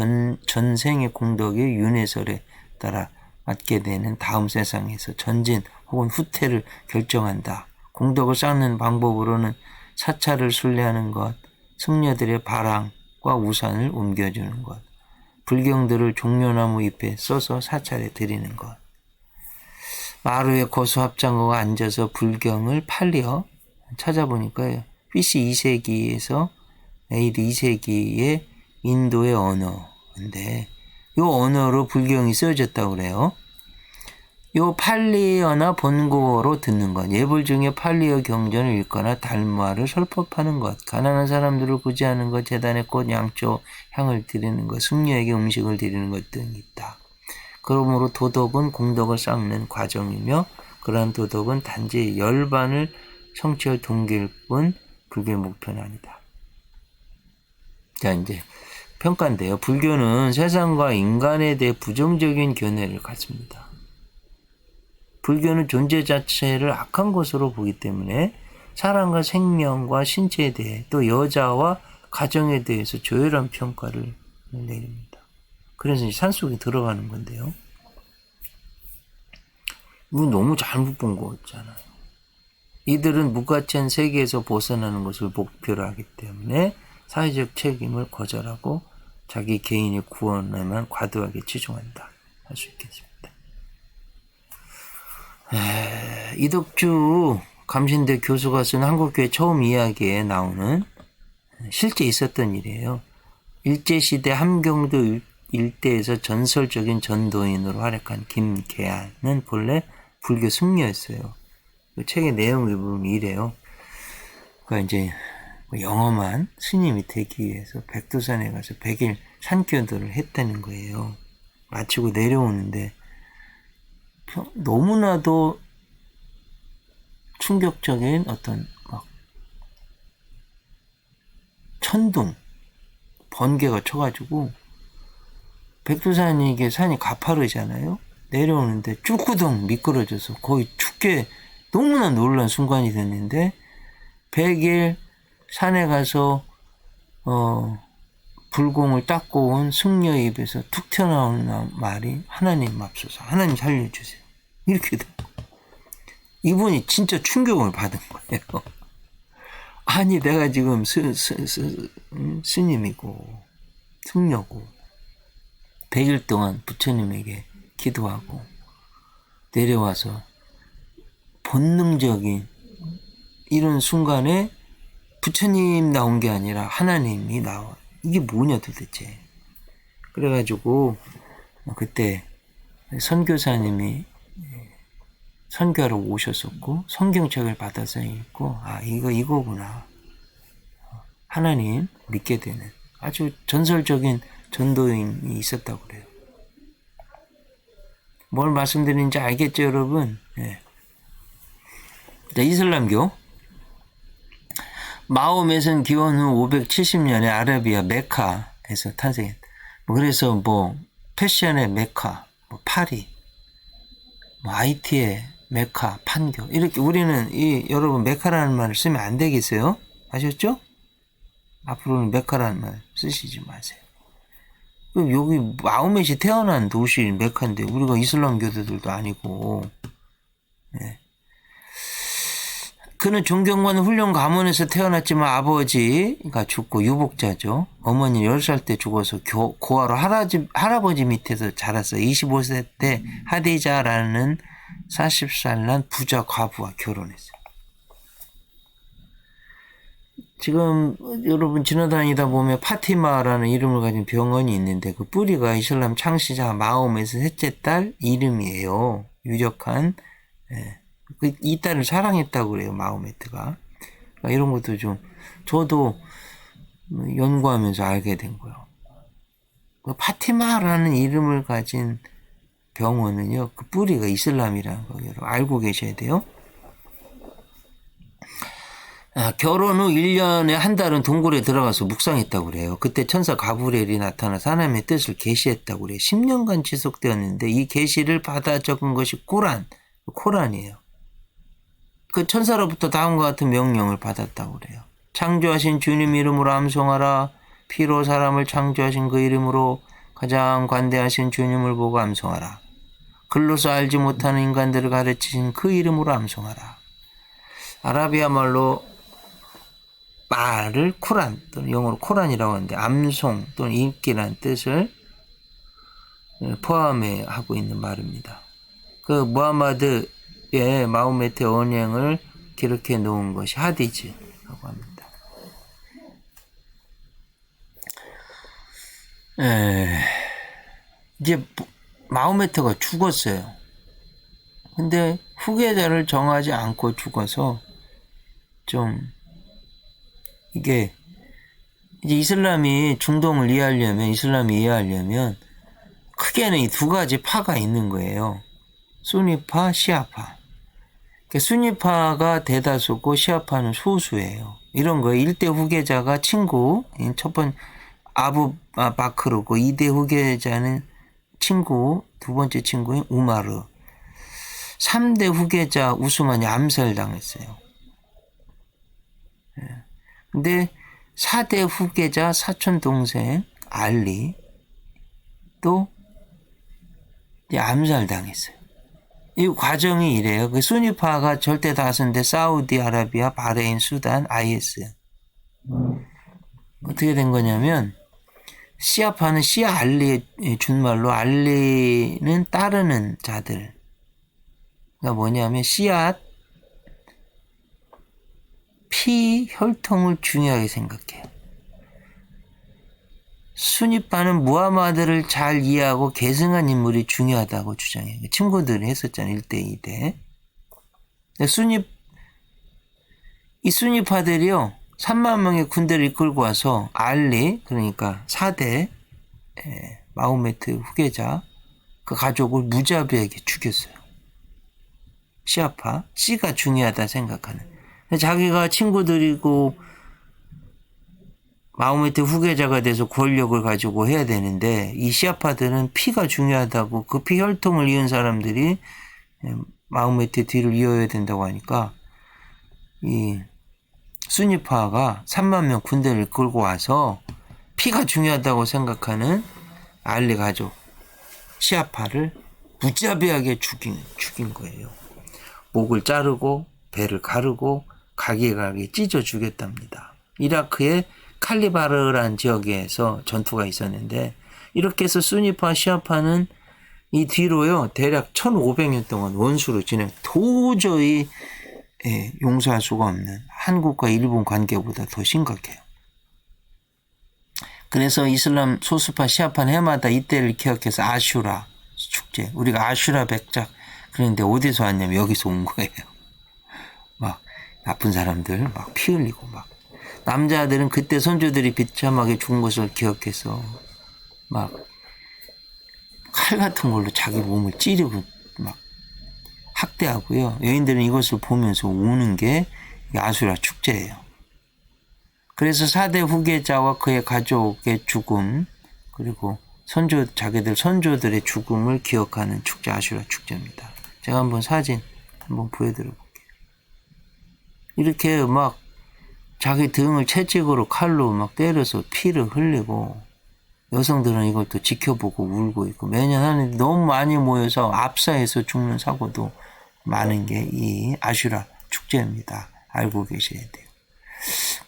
전생의 공덕의 윤회설에 따라 맞게 되는 다음 세상에서 전진 혹은 후퇴를 결정한다. 공덕을 쌓는 방법으로는 사찰을 순례하는 것, 승려들의 발랑, 우산을 옮겨주는 것, 불경들을 종려나무 잎에 써서 사찰에 드리는 것, 마루에 고수합장어가 앉아서 불경을 팔려 찾아보니까 BC 2세기에서 AD 2세기의 인도의 언어인데 이 언어로 불경이 쓰여졌다고 그래요. 요 팔리어나 본국어로 듣는 것, 예불 중에 팔리어 경전을 읽거나 달마를 설법하는 것, 가난한 사람들을 구제하는 것, 제단에 꽃, 양초, 향을 드리는 것, 승려에게 음식을 드리는 것 등이 있다. 그러므로 도덕은 공덕을 쌓는 과정이며 그러한 도덕은 단지 열반을 성취할 동기일 뿐 불교의 목표는 아니다. 자, 이제 평가인데요. 불교는 세상과 인간에 대해 부정적인 견해를 갖습니다. 불교는 존재 자체를 악한 것으로 보기 때문에 사람과 생명과 신체에 대해 또 여자와 가정에 대해서 조열한 평가를 내립니다. 그래서 산속에 들어가는 건데요. 이거 너무 잘못 본 거잖아요. 이들은 무가치한 세계에서 벗어나는 것을 목표로 하기 때문에 사회적 책임을 거절하고 자기 개인의 구원에만 과도하게 치중한다 할 수 있겠습니다. 이덕주 감신대 교수가 쓴 한국교회 처음 이야기에 나오는 실제 있었던 일이에요. 일제시대 함경도 일대에서 전설적인 전도인으로 활약한 김계안은 본래 불교 승려였어요. 그 책의 내용을 보면 이래요. 그러니까 이제 영험한 스님이 되기 위해서 백두산에 가서 100일 산교도를 했다는 거예요. 마치고 내려오는데 너무나도 충격적인 어떤 막 천둥, 번개가 쳐가지고 백두산이 이게 산이 가파르잖아요. 내려오는데 쭈꾸덩 미끄러져서 거의 죽게 너무나 놀란 순간이 됐는데 100일 산에 가서 불공을 닦고 온 승려의 입에서 툭 튀어나오는 말이 하나님 맙소서, 하나님 살려주세요. 이렇게 된 거예요. 이분이 진짜 충격을 받은 거예요. 아니 내가 지금 스님이고 승려고 100일 동안 부처님에게 기도하고 내려와서 본능적인 이런 순간에 부처님 나온 게 아니라 하나님이 나와. 이게 뭐냐 도대체. 그래가지고 그때 선교사님이 선교하러 오셨었고 성경책을 받아서 읽고 이거구나. 하나님 믿게 되는 아주 전설적인 전도인이 있었다고 그래요. 뭘 말씀드리는지 알겠죠 여러분? 네. 자, 이슬람교 마호멧은 기원 후 570년에 아라비아 메카에서 탄생했다. 그래서 패션의 메카, 파리, IT의 메카, 판교 이렇게 우리는 여러분 메카라는 말을 쓰면 안 되겠어요? 아셨죠? 앞으로는 메카라는 말 쓰시지 마세요. 여기 마호멧이 태어난 도시 메카인데 우리가 이슬람 교도들도 아니고. 네. 그는 존경받는 훌륭 가문에서 태어났지만 아버지가 죽고 유복자죠. 어머니 10살 때 죽어서 고아로 할아버지 밑에서 자랐어요. 25세 때 하디자라는 40살 난 부자 과부와 결혼했어요. 지금 여러분 지나다니다 보면 파티마라는 이름을 가진 병원이 있는데 그 뿌리가 이슬람 창시자 마호멧의 셋째 딸 이름이에요. 유력한. 이 딸을 사랑했다고 그래요, 마호메트가. 그러니까 이런 것도 좀, 저도 연구하면서 알게 된 거예요. 그 파티마라는 이름을 가진 병원은요, 그 뿌리가 이슬람이라는 거 여러분 알고 계셔야 돼요. 결혼 후 1년에 한 달은 동굴에 들어가서 묵상했다고 그래요. 그때 천사 가브리엘이 나타나 하나님의 뜻을 계시했다고 그래요. 10년간 지속되었는데 이 계시를 받아 적은 것이 코란이에요. 그 천사로부터 다음과 같은 명령을 받았다고 그래요. 창조하신 주님 이름으로 암송하라. 피로 사람을 창조하신 그 이름으로 가장 관대하신 주님을 보고 암송하라. 글로서 알지 못하는 인간들을 가르치신 그 이름으로 암송하라. 아라비아 말로 말을 쿠란 또는 영어로 코란이라고 하는데 암송 또는 읽기란 뜻을 포함해 하고 있는 말입니다. 그 무하마드의 마호메트의 언행을 기록해 놓은 것이 하디즈라고 합니다. 이제 마호메트가 죽었어요. 근데 후계자를 정하지 않고 죽어서 좀 이게 이제 이슬람이 이해하려면 크게는 이 두 가지 파가 있는 거예요. 수니파, 시아파. 그러니까 수니파가 대다수고 시아파는 소수예요. 이런 거 1대 후계자가 친구, 첫 번째 아부 바크르고 2대 후계자는 친구, 두 번째 친구인 우마르. 3대 후계자 우스만이 암살당했어요. 근데 4대 후계자 사촌 동생 알리 또 암살당했어요. 이 과정이 이래요. 그 수니파가 절대 다수인데 사우디아라비아, 바레인, 수단, IS. 어떻게 된 거냐면 시아파는 시아 알리의 준말로 알리는 따르는 자들. 그러니까 뭐냐면 씨앗, 피, 혈통을 중요하게 생각해요. 수니파는 무하마드를 잘 이해하고 계승한 인물이 중요하다고 주장해요. 친구들이 했었잖아요. 1대 2대. 이 수니파들이요. 3만 명의 군대를 이끌고 와서 알리, 그러니까 4대 마호메트 후계자 그 가족을 무자비하게 죽였어요. 시아파, 씨가 중요하다 생각하는. 자기가 친구들이고 마호메트 후계자가 돼서 권력을 가지고 해야 되는데 이 시아파들은 피가 중요하다고 그 피 혈통을 이은 사람들이 마호메트 뒤를 이어야 된다고 하니까 이 수니파가 3만 명 군대를 끌고 와서 피가 중요하다고 생각하는 알리 가족 시아파를 무자비하게 죽인 거예요. 목을 자르고 배를 가르고 가게가게 찢어 죽였답니다. 이라크의 칼리바르라는 지역에서 전투가 있었는데 이렇게 해서 수니파 시아파는 이 뒤로요 대략 1500년 동안 원수로 지내 도저히 용서할 수가 없는 한국과 일본 관계보다 더 심각해요. 그래서 이슬람 소수파 시아파는 해마다 이때를 기억해서 아슈라 축제, 우리가 아슈라 백작 그런데 어디서 왔냐면 여기서 온 거예요. 막 나쁜 사람들 막 피 흘리고 막 남자들은 그때 선조들이 비참하게 죽은 것을 기억해서 막 칼 같은 걸로 자기 몸을 찌르고 막 학대하고요. 여인들은 이것을 보면서 우는 게 아수라 축제예요. 그래서 4대 후계자와 그의 가족의 죽음 그리고 자기들 선조들의 죽음을 기억하는 축제 아슈라 축제입니다. 제가 한번 사진 한번 보여드려 볼게요. 이렇게 막 자기 등을 채찍으로 칼로 막 때려서 피를 흘리고 여성들은 이걸 또 지켜보고 울고 있고 매년 하는데 너무 많이 모여서 압사해서 죽는 사고도 많은 게 이 아슈라 축제입니다. 알고 계셔야 돼요.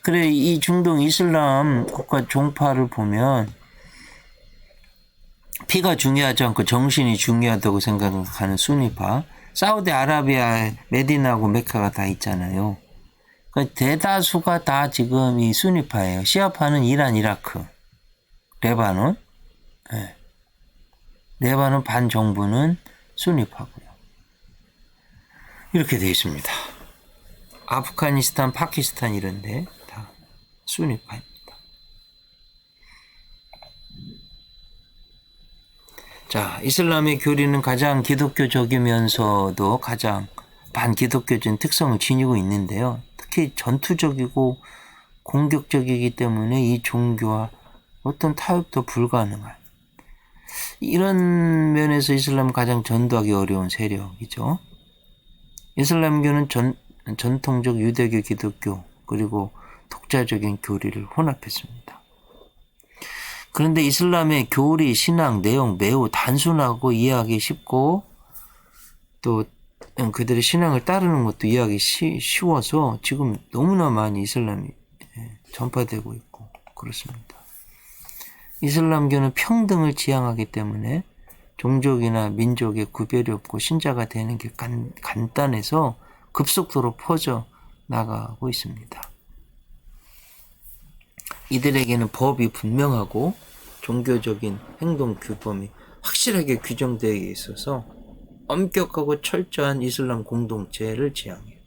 그래 이 중동 이슬람 국가 종파를 보면 피가 중요하지 않고 정신이 중요하다고 생각하는 수니파 사우디아라비아에 메디나하고 메카가 다 있잖아요. 그 대다수가 다 지금 이 수니파예요. 시아파는 이란, 이라크, 레바논, 레바논 반정부는 수니파고요. 이렇게 되어 있습니다. 아프가니스탄, 파키스탄 이런데 다 수니파입니다. 자, 이슬람의 교리는 가장 기독교적이면서도 가장 반기독교적인 특성을 지니고 있는데요. 특히 전투적이고 공격적이기 때문에 이 종교와 어떤 타협도 불가능한 이런 면에서 이슬람은 가장 전도하기 어려운 세력이죠. 이슬람교는 전통적 유대교, 기독교 그리고 독자적인 교리를 혼합했습니다. 그런데 이슬람의 교리, 신앙, 내용 매우 단순하고 이해하기 쉽고 또 그들의 신앙을 따르는 것도 이해하기 쉬워서 지금 너무나 많이 이슬람이 전파되고 있고 그렇습니다. 이슬람교는 평등을 지향하기 때문에 종족이나 민족의 구별이 없고 신자가 되는 게 간단해서 급속도로 퍼져 나가고 있습니다. 이들에게는 법이 분명하고 종교적인 행동 규범이 확실하게 규정되어 있어서 엄격하고 철저한 이슬람 공동체를 지향해요.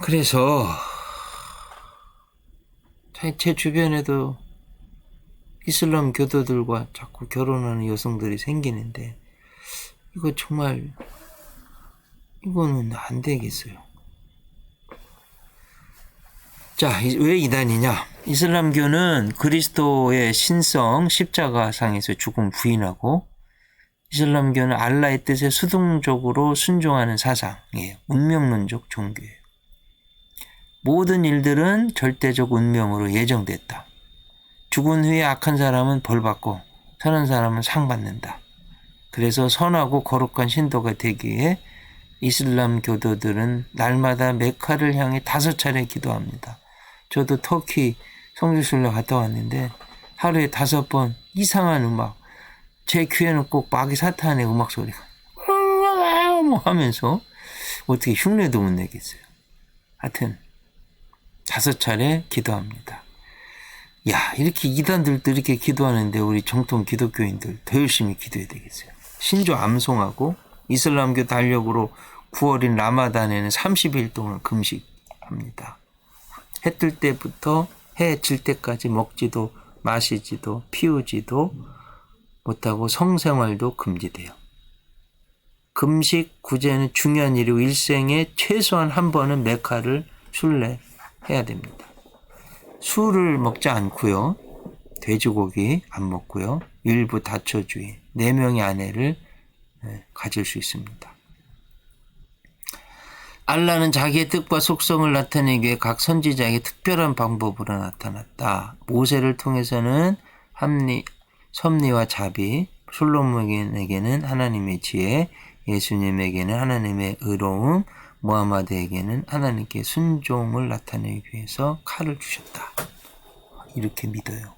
그래서 제 주변에도 이슬람 교도들과 자꾸 결혼하는 여성들이 생기는데 이거 정말 이거는 안 되겠어요. 자, 왜 이단이냐? 이슬람교는 그리스도의 신성 십자가상에서 죽음 부인하고 이슬람교는 알라의 뜻에 수동적으로 순종하는 사상이에요. 운명론적 종교예요. 모든 일들은 절대적 운명으로 예정됐다. 죽은 후에 악한 사람은 벌받고 선한 사람은 상받는다. 그래서 선하고 거룩한 신도가 되기 위해 이슬람 교도들은 날마다 메카를 향해 5차례 기도합니다. 저도 터키 성지순례 갔다 왔는데 하루에 5번 이상한 음악, 제 귀에는 꼭 마귀 사탄의 음악 소리가 하면서 어떻게 흉내도 못 내겠어요. 하여튼 5차례 기도합니다. 야, 이렇게 이단들도 이렇게 기도하는데 우리 정통 기독교인들 더 열심히 기도해야 되겠어요. 신조 암송하고 이슬람교 달력으로 9월인 라마단에는 30일 동안 금식합니다. 해 뜰 때부터 해 질 때까지 먹지도 마시지도 피우지도 못하고 성생활도 금지돼요. 금식 구제는 중요한 일이고 일생에 최소한 한 번은 메카를 순례해야 됩니다. 술을 먹지 않고요. 돼지고기 안 먹고요. 일부 다처주의, 4명의 아내를 가질 수 있습니다. 알라는 자기의 뜻과 속성을 나타내기 위해 각 선지자에게 특별한 방법으로 나타났다. 모세를 통해서는 섭리와 자비, 솔로몬에게는 하나님의 지혜, 예수님에게는 하나님의 의로움, 무하마드에게는 하나님께 순종을 나타내기 위해서 칼을 주셨다. 이렇게 믿어요.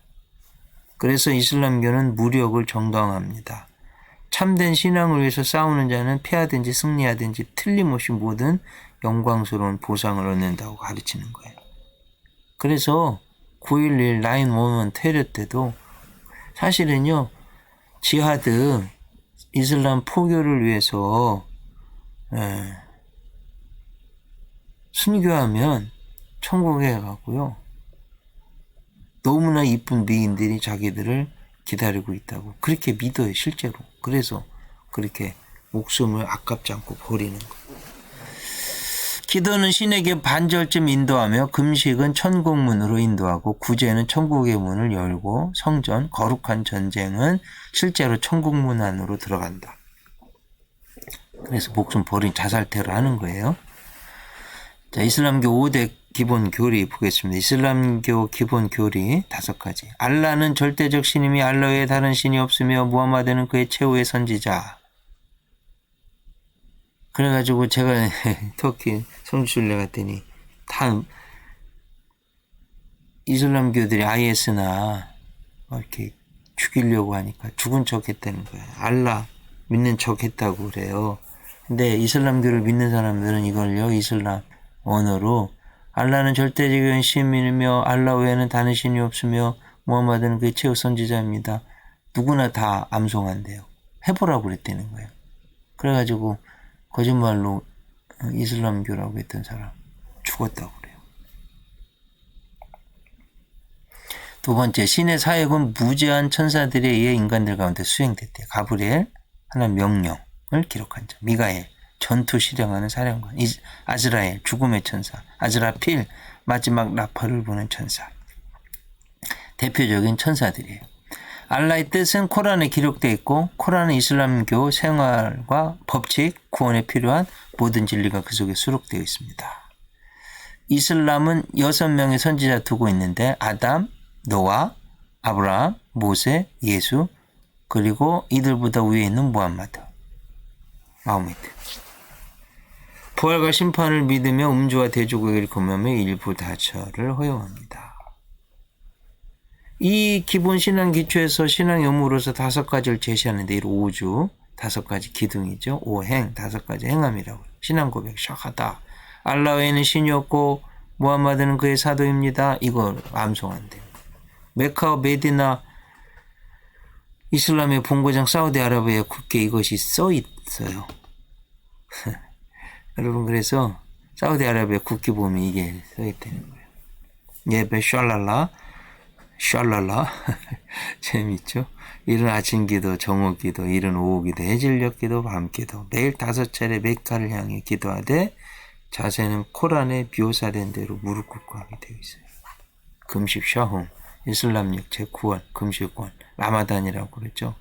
그래서 이슬람교는 무력을 정당화합니다. 참된 신앙을 위해서 싸우는 자는 패하든지 승리하든지 틀림없이 모든 영광스러운 보상을 얻는다고 가르치는 거예요. 그래서 9.11 9/11 테러 때도 사실은요, 지하드, 이슬람 포교를 위해서 순교하면 천국에 가고요. 너무나 이쁜 미인들이 자기들을 기다리고 있다고 그렇게 믿어요, 실제로. 그래서 그렇게 목숨을 아깝지 않고 버리는 거예요. 기도는 신에게 반절쯤 인도하며 금식은 천국문으로 인도하고 구제는 천국의 문을 열고 성전, 거룩한 전쟁은 실제로 천국문 안으로 들어간다. 그래서 목숨 버린 자살 테러 하는 거예요. 자, 이슬람교 5대 기본 교리 보겠습니다. 이슬람교 기본 교리 5가지. 알라는 절대적 신이며 알라 외에 다른 신이 없으며 무함마드는 그의 최후의 선지자. 그래가지고 제가 터키 성지순례 갔더니 다 이슬람교들이 IS나 이렇게 죽이려고 하니까 죽은 척 했다는 거예요. 알라 믿는 척 했다고 그래요. 근데 이슬람교를 믿는 사람들은 이걸요, 이슬람 언어로 알라는 절대적인 신이며 알라 외에는 다른 신이 없으며 무함마드는 그의 최후 선지자입니다. 누구나 다 암송한대요. 해보라고 그랬다는 거예요. 그래가지고 거짓말로 이슬람교라고 했던 사람 죽었다고 그래요. 2번째, 신의 사역은 무제한 천사들에 의해 인간들 가운데 수행됐대요. 가브리엘, 하나님 명령을 기록한 자. 미가엘, 전투 실행하는 사령관. 아즈라엘, 죽음의 천사. 아즈라필, 마지막 나팔을 부는 천사. 대표적인 천사들이에요. 알라의 뜻은 코란에 기록되어 있고 코란은 이슬람교 생활과 법칙, 구원에 필요한 모든 진리가 그 속에 수록되어 있습니다. 이슬람은 6명의 선지자 두고 있는데 아담, 노아, 아브라함, 모세, 예수, 그리고 이들보다 위에 있는 무함마드, 마호메트. 부활과 심판을 믿으며 음주와 대조국을 금하며 일부 다처를 허용합니다. 이 기본 신앙 기초에서 신앙 요물로서 5가지를 제시하는데 이 5주 5가지 기둥이죠. 5행 5가지 행함이라고 신앙 고백 샤하다. 알라 외에는 신이 없고 무함마드는 그의 사도입니다. 이걸 암송한대요. 메카와 메디나 이슬람의 본고장 사우디아라비아 국기에 이것이 써 있어요. 여러분 그래서 사우디아라비아 국기 보면 이게 써 있다는 거예요. 예배 샬랄라 재밌죠? 이른 아침 기도, 정오 기도, 이른 오후 기도, 해질녘 기도, 밤 기도 매일 5차례 메카를 향해 기도하되 자세는 코란에 묘사된 대로 무릎 꿇고 하게 되어 있어요. 금식 샤홈, 이슬람력 제9월 금식권, 라마단이라고 그랬죠.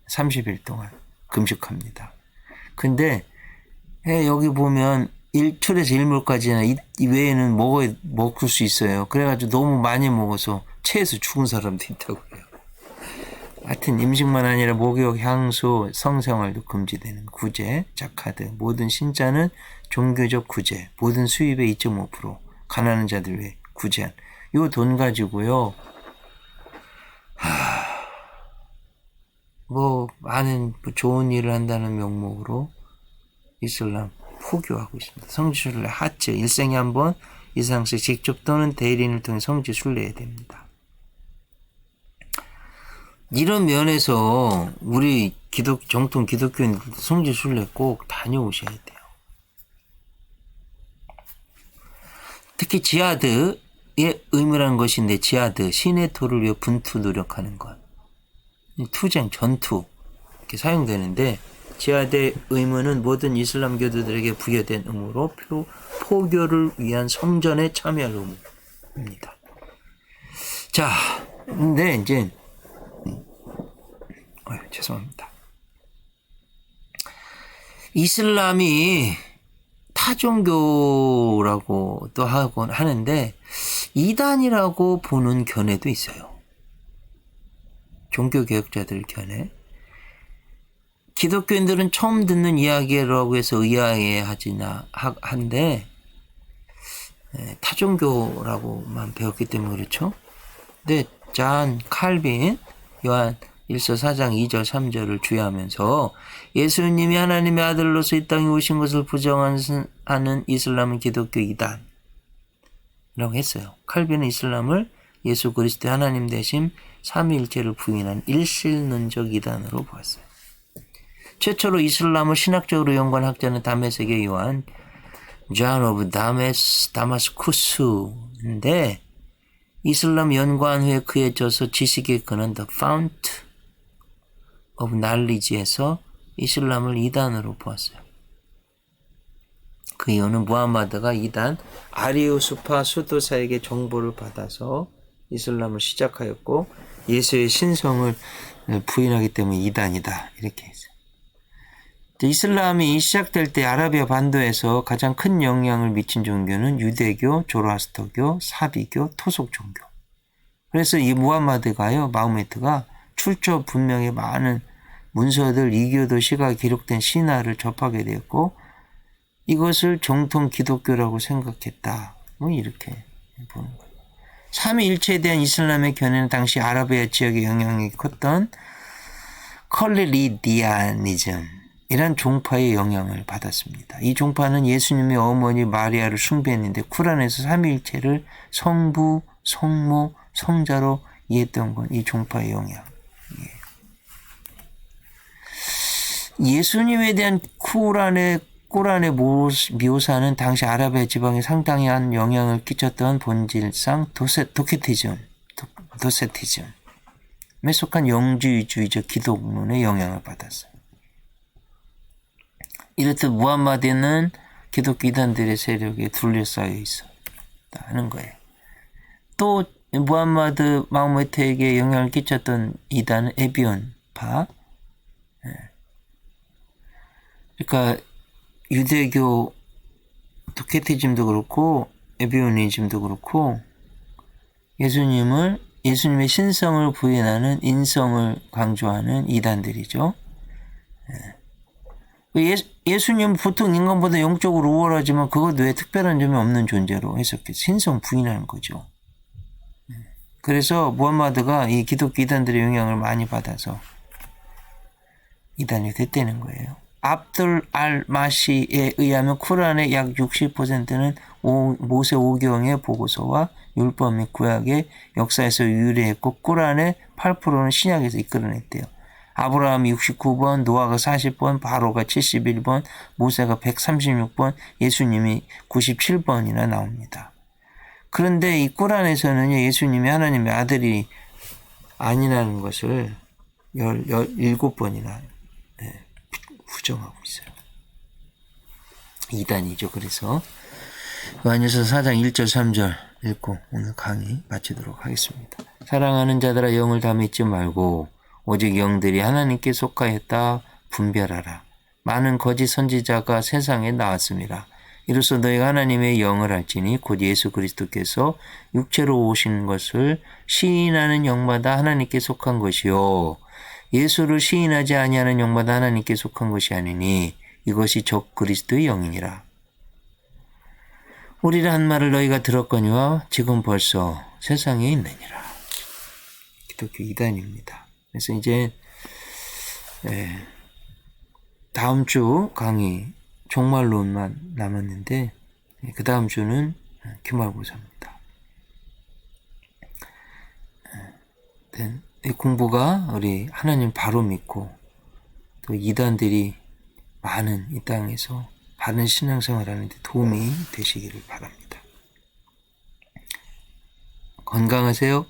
30일 동안 금식합니다. 근데 여기 보면 1철에서 1몰까지나 이 외에는 먹을 수 있어요. 그래가지고 너무 많이 먹어서 체해서 죽은 사람도 있다고 해요. 하여튼 임식만 아니라 목욕, 향수, 성생활도 금지되는 구제, 자카드, 모든 신자는 종교적 구제, 모든 수입의 2.5%, 가난한 자들 위해 구제한 요 돈 가지고요. 많은 좋은 일을 한다는 명목으로 이슬람 포교하고 있습니다. 성지순례 하츠, 일생에 한 번 이상씩 직접 또는 대리인을 통해 성지순례해야 됩니다. 이런 면에서 우리 정통 기독교인들도 성지순례 꼭 다녀오셔야 돼요. 특히 지하드의 의무라는 것인데 지하드, 신의 토를 위해 분투 노력하는 것. 투쟁, 전투 이렇게 사용되는데 지하드의 의무는 모든 이슬람교도들에게 부여된 의무로 포교를 위한 성전에 참여할 의무입니다. 자, 근데 이제 죄송합니다. 이슬람이 타종교라고도 하곤 하는데 이단이라고 보는 견해도 있어요. 종교개혁자들 견해. 기독교인들은 처음 듣는 이야기라고 해서 의아해하지나 한데 타종교라고만 배웠기 때문에 그렇죠. 근데 잔 칼빈 요한 1서 4장 2절 3절을 주의하면서 예수님이 하나님의 아들로서 이 땅에 오신 것을 부정하는 이슬람은 기독교 이단이라고 했어요. 칼빈은 이슬람을 예수 그리스도의 하나님 대신 삼위일체를 부인한 일실론적 이단으로 보았어요. 최초로 이슬람을 신학적으로 연구한 학자는 다메섹의 요한 존 오브 다마스쿠스인데 이슬람 연구한 후에 그에 져서 지식의 근원 The Fount of Knowledge에서 이슬람을 이단으로 보았어요. 그 이유는 무함마드가 이단 아리우스파 수도사에게 정보를 받아서 이슬람을 시작하였고 예수의 신성을 부인하기 때문에 이단이다 이렇게 했어요. 이슬람이 시작될 때 아라비아 반도에서 가장 큰 영향을 미친 종교는 유대교, 조로아스터교, 사비교, 토속 종교. 그래서 이 무함마드가요, 마호메트가 출처 분명히 많은 문서들, 이교도 시가 기록된 신화를 접하게 되었고 이것을 정통 기독교라고 생각했다. 이렇게 보는 거예요. 삼위일체에 대한 이슬람의 견해는 당시 아라비아 지역의 영향이 컸던 컬리리디아니즘 이란 종파의 영향을 받았습니다. 이 종파는 예수님의 어머니 마리아를 숭배했는데 쿠란에서 삼위일체를 성부, 성모, 성자로 이해했던 건 이 종파의 영향이에요. 예수님에 대한 쿠란의 묘사는 당시 아라비아 지방에 상당한 영향을 끼쳤던 본질상 도세티즘에 속한 영주주의적 기독론의 영향을 받았어요. 이렇듯 무함마드는 기독교 이단들의 세력에 둘러싸여 있었다는 거예요. 또 무함마드 마호메트에게 영향을 끼쳤던 이단은 에비온파. 그러니까 유대교 도케티즘도 그렇고 에비오니즘도 그렇고 예수님의 신성을 부인하는 인성을 강조하는 이단들이죠. 예수님은 보통 인간보다 영적으로 우월하지만 그것 외에 특별한 점이 없는 존재로 해석해서 신성 부인하는 거죠. 그래서 무함마드가 이 기독교 이단들의 영향을 많이 받아서 이단이 됐다는 거예요. 압둘 알 마시에 의하면 쿠란의 약 60%는 모세 오경의 보고서와 율법 및 구약의 역사에서 유래했고 쿠란의 8%는 신약에서 이끌어냈대요. 아브라함이 69번, 노아가 40번, 바로가 71번, 모세가 136번, 예수님이 97번이나 나옵니다. 그런데 이 꾸란에서는 예수님이 하나님의 아들이 아니라는 것을 17번이나 부정하고 있어요. 이단이죠. 그래서 요한일서 4장 1절 3절 읽고 오늘 강의 마치도록 하겠습니다. 사랑하는 자들아 영을 다 믿지 말고 오직 영들이 하나님께 속하였다 분별하라. 많은 거짓 선지자가 세상에 나왔습니다. 이로써 너희가 하나님의 영을 알지니 곧 예수 그리스도께서 육체로 오신 것을 시인하는 영마다 하나님께 속한 것이요 예수를 시인하지 아니하는 영마다 하나님께 속한 것이 아니니 이것이 적 그리스도의 영이니라. 우리라 한 말을 너희가 들었거니와 지금 벌써 세상에 있느니라. 기독교 이단입니다. 그래서 이제 다음 주 강의 종말론만 남았는데 그 다음 주는 기말고사입니다. 공부가 우리 하나님 바로 믿고 또 이단들이 많은 이 땅에서 바른 신앙생활하는 데 도움이 되시기를 바랍니다. 건강하세요.